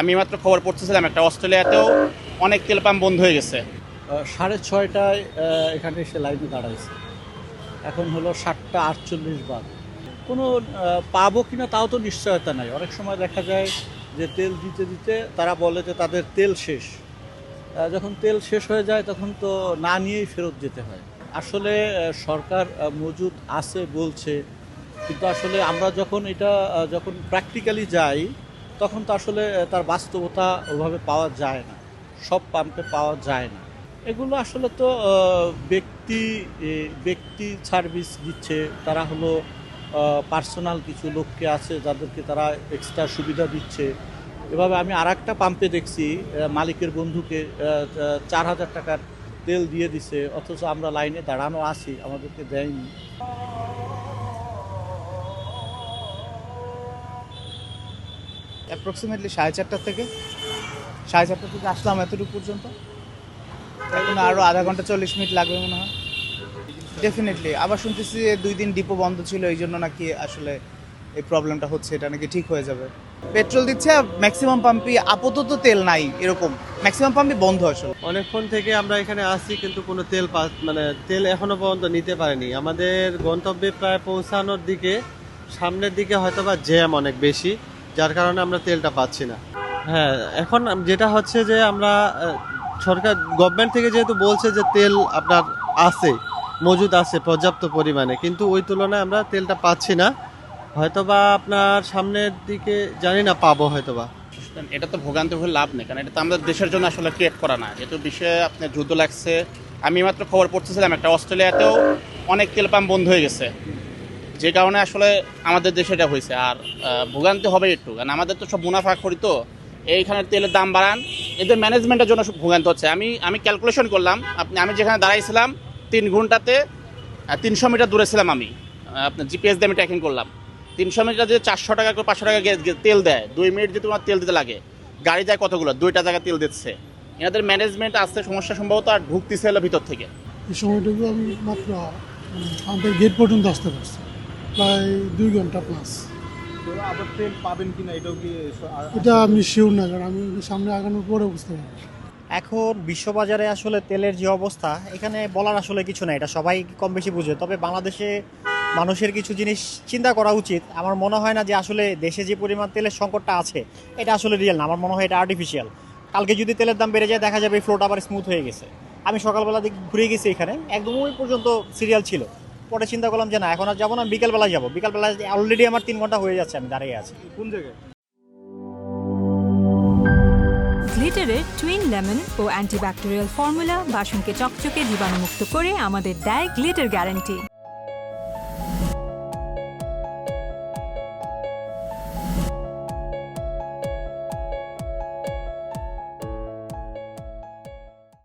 আমি মাত্র খবর পড়তেছিলাম একটা অস্ট্রেলিয়াতেও অনেক তেল পাম্প বন্ধ হয়ে গেছে। 6:30টায় এখানে এসে লাইনে দাঁড়াইছে, এখন হলো 7:48 কোনো পাবো কিনা তাও তো নিশ্চয়তা নাই। অনেক সময় দেখা যায় যে তেল দিতে দিতে তারা বলে যে তাদের তেল শেষ। যখন তেল শেষ হয়ে যায় তখন তো না নিয়েই ফেরত যেতে হয়। আসলে সরকার মজুদ আছে বলছে, কিন্তু আসলে আমরা যখন প্র্যাকটিক্যালি যাই তখন তো আসলে তার বাস্তবতা ওভাবে পাওয়া যায় না, সব পাম্পে পাওয়া যায় না। এগুলো আসলে তো ব্যক্তি সার্ভিস দিচ্ছে, তারা হলো পার্সোনাল কিছু লোককে আছে যাদেরকে তারা এক্সট্রা সুবিধা দিচ্ছে। এভাবে আমি আরেকটা পাম্পে দেখছি মালিকের বন্ধুকে 4,000 টাকার তেল দিয়ে দিছে, অথচ আমরা লাইনে দাঁড়ানো আছি, আমাদেরকে দেয়নি। অ্যাপ্রক্সিমেটলি 4:30 থেকে আসলাম এতটুকু পর্যন্ত। এখন আরও আধা ঘন্টা 40 মিনিট লাগবে মনে হয় ডেফিনেটলি। আবার শুনতেছি যে 2 দিন ডিপো বন্ধ ছিল, এই জন্য নাকি আসলে এই প্রবলেমটা হচ্ছে, এটা নাকি ঠিক হয়ে যাবে। পেট্রোল দিচ্ছে, ম্যাক্সিমাম পাম্পই আপাতত তেল নাই, এরকম ম্যাক্সিমাম পাম্পই বন্ধ আসলে। অনেকক্ষণ থেকে আমরা এখানে আসছি, কিন্তু কোনো তেল এখনো পর্যন্ত নিতে পারিনি। আমাদের গন্তব্যে প্রায় পৌঁছানোর দিকে, সামনের দিকে হয়তোবা জ্যাম অনেক বেশি, যার কারণে আমরা তেলটা পাচ্ছি না। হ্যাঁ, এখন যেটা হচ্ছে যে আমরা সরকার গভর্নমেন্ট থেকে যেহেতু বলছে যে তেল আপনার আছে, মজুদ আছে পর্যাপ্ত পরিমাণে, কিন্তু ওই তুলনায় আমরা তেলটা পাচ্ছি না। হয়তোবা আপনার সামনের দিকে জানি না পাবো হয়তোবা। এটা তো ভোগান্তি হয়ে লাভ নেই, কারণ এটা তো আমাদের দেশের জন্য আসলে ক্রিয়েট করা না। যেহেতু বিশ্বে আপনার যুদ্ধ লাগছে, আমি মাত্র খবর পড়তেছিলাম একটা অস্ট্রেলিয়াতেও অনেক তেল পাম্প বন্ধ হয়ে গেছে, যে কারণে আসলে আমাদের দেশে এটা হয়েছে। আর ভোগান্তি হবে একটু, কারণ আমাদের তো সব মুনাফা করি, তো এইখানে তেলের দাম বাড়ান, এদের ম্যানেজমেন্টের জন্য ভোগান্তি হচ্ছে। আমি ক্যালকুলেশন করলাম, আমি যেখানে দাঁড়াইছিলাম 3 ঘন্টাতে 300 মিটার দূরে ছিলাম আমি। আপনার জিপিএস দিয়ে আমি ট্র্যাকিং করলাম, 300 মিটার যে 400 টাকা করে 500 টাকা তেল দেয়, 2 মিনিট যে তোমার তেল দিতে লাগে, গাড়ি যায় কতগুলো, 2টা জায়গায় তেল দিচ্ছে। এনাদের ম্যানেজমেন্ট আসতে সমস্যা সম্ভবত আর ঢুকতেছে হলো ভিতর থেকে। এই সময়টুকু আমি মাত্র পাম্পের গেট পর্যন্ত আসতে পারছি, প্রায় 2 ঘন্টা প্লাস। আবার তেল পাবেন কিনা এটাও কি এটা আমি শিওর না, কারণ আমি সামনে আগানোর পরে বুঝতে পারবো। এখন বিশ্ববাজারে আসলে তেলের যে অবস্থা, এখানে বলার আসলে কিছু নাই, এটা সবাই কম বেশি বুঝে। তবে বাংলাদেশে মানুষের কিছু জিনিস চিন্তা করা উচিত। আমার মনে হয় না যে আসলে দেশে যে পরিমাণ তেলের সংকটটা আছে এটা আসলে রিয়েল না, আমার মনে হয় এটা আর্টিফিশিয়াল। কালকে যদি তেলের দাম বেড়ে যায়, দেখা যাবে এই ফ্লোটা আবার স্মুথ হয়ে গেছে। আমি সকালবেলা দিকে ঘুরে গেছি, এখানে একদম ওই পর্যন্ত সিরিয়াল ছিল। পরে চিন্তা করলাম যে না, এখন আর যাবো না, বিকেলবেলায় যাবো। বিকেলবেলায় অলরেডি আমার 3 ঘন্টা হয়ে যাচ্ছে, আমি দাঁড়িয়ে আছি। কোন জায়গায়? গ্লিটারের টুইন লেমন ও অ্যান্টিব্যাকটেরিয়াল ফর্মুলা বাসনকে চকচকে জীবাণুমুক্ত করে আমাদের দেয় গ্লিটার গ্যারান্টি।